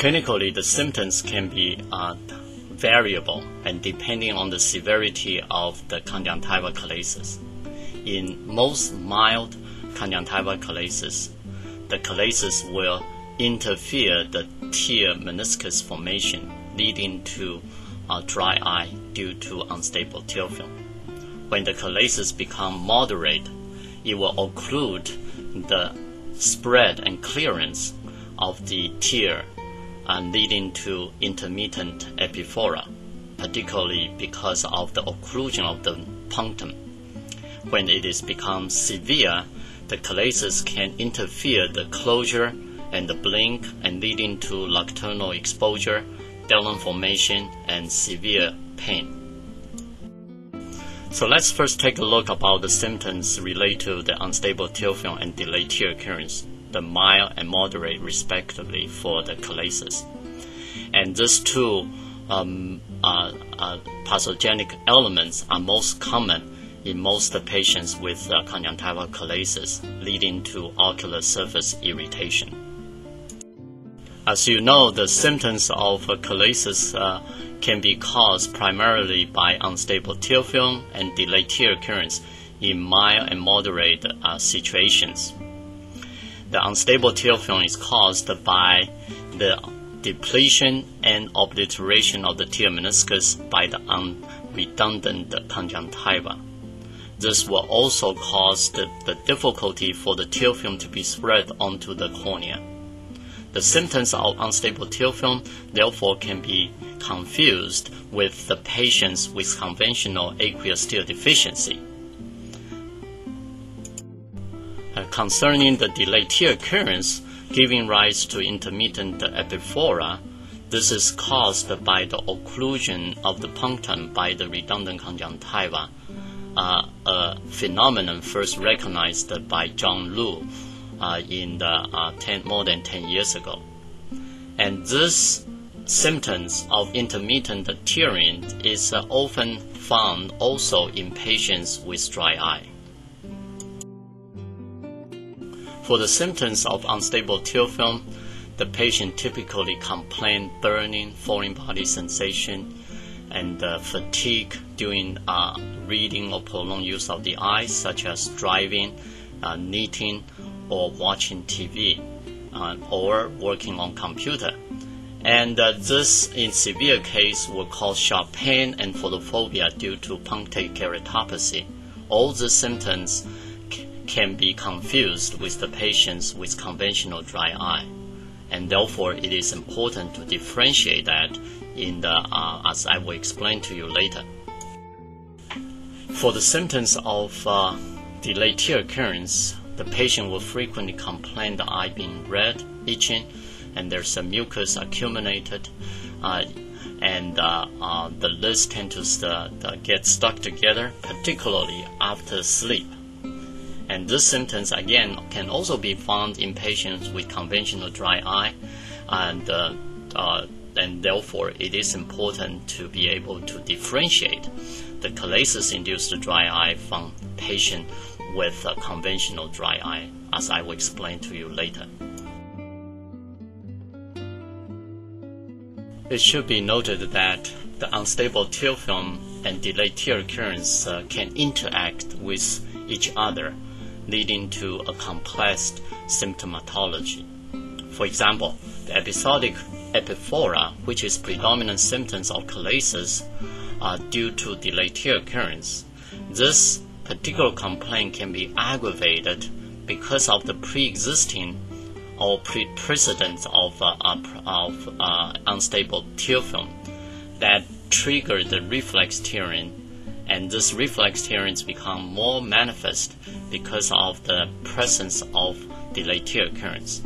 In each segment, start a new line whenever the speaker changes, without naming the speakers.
Clinically, the symptoms can be variable and depending on the severity of the conjunctival chalasis. In most mild conjunctival chalasis, the chalasis will interfere the tear meniscus formation, leading to dry eye due to unstable tear film. When the chalasis become moderate, it will occlude the spread and clearance of the tear, leading to intermittent epiphora, particularly because of the occlusion of the punctum. When it is become severe, the chalasis can interfere the closure and the blink, and leading to nocturnal exposure, Delon formation, and severe pain. So let's first take a look about the symptoms related to the unstable tear film and delayed tear occurrence, the mild and moderate respectively for the chalasis. And these two pathogenic elements are most common in most patients with conjunctival chalasis, leading to ocular surface irritation. As you know, the symptoms of chalasis can be caused primarily by unstable tear film and delayed tear occurrence in mild and moderate situations. The unstable tear film is caused by the depletion and obliteration of the tear meniscus by the redundant conjunctiva. This will also cause the difficulty for the tear film to be spread onto the cornea. The symptoms of unstable tear film therefore can be confused with the patients with conventional aqueous tear deficiency. Concerning the delayed tear occurrence giving rise to intermittent epiphora, this is caused by the occlusion of the punctum by the redundant conjunctiva, a phenomenon first recognized by John Lu in more than 10 years ago. And this symptoms of intermittent tearing is often found also in patients with dry eye. For the symptoms of unstable tear film, the patient typically complain burning, foreign body sensation, and fatigue during reading or prolonged use of the eyes, such as driving, knitting, or watching TV, or working on computer. And this, in severe case, will cause sharp pain and photophobia due to punctate keratopathy. All the symptoms can be confused with the patients with conventional dry eye, and therefore it is important to differentiate that in the as I will explain to you later. For the symptoms of delayed tear occurrence, the patient will frequently complain the eye being red, itching, and there's a mucus accumulated, and the lids tend to get stuck together, particularly after sleep. And these symptoms again can also be found in patients with conventional dry eye, and therefore it is important to be able to differentiate the chalasis-induced dry eye from patient with conventional dry eye, as I will explain to you later. It should be noted that the unstable tear film and delayed tear occurrence can interact with each other, leading to a complex symptomatology. For example, the episodic epiphora, which is predominant symptoms of chalasis, due to delayed tear occurrence. This particular complaint can be aggravated because of the pre-existing or precedent of unstable tear film that trigger the reflex tearing, and this reflex tearings become more manifest because of the presence of delayed tear occurrence.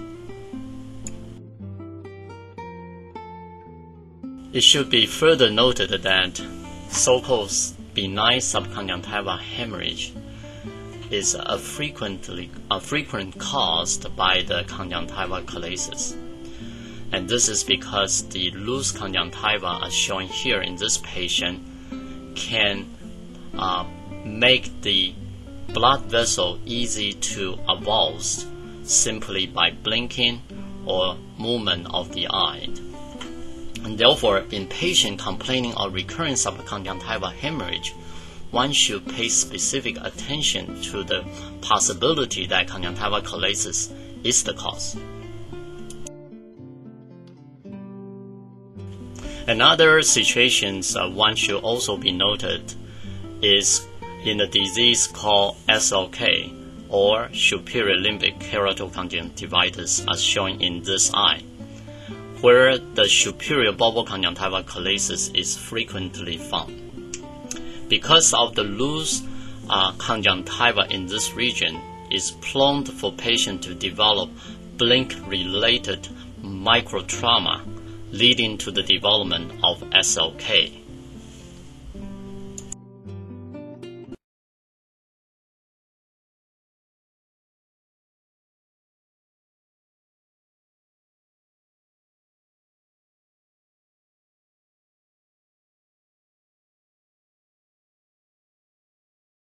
It should be further noted that so-called benign subconjunctival hemorrhage is a frequent caused by the conjunctival chalasis. And this is because the loose conjunctiva, as shown here in this patient, can make the blood vessel easy to avulse simply by blinking or movement of the eye. And therefore, in patients complaining of recurrence of conjunctival hemorrhage, one should pay specific attention to the possibility that conjunctival chalasis is the cause. Another situation one should also be noted is in a disease called SLK, or superior limbic keratoconjunctivitis, as shown in this eye, where the superior bulbar conjunctival chalasis is frequently found. Because of the loose conjunctiva in this region, is prone for patients to develop blink-related microtrauma, leading to the development of SLK.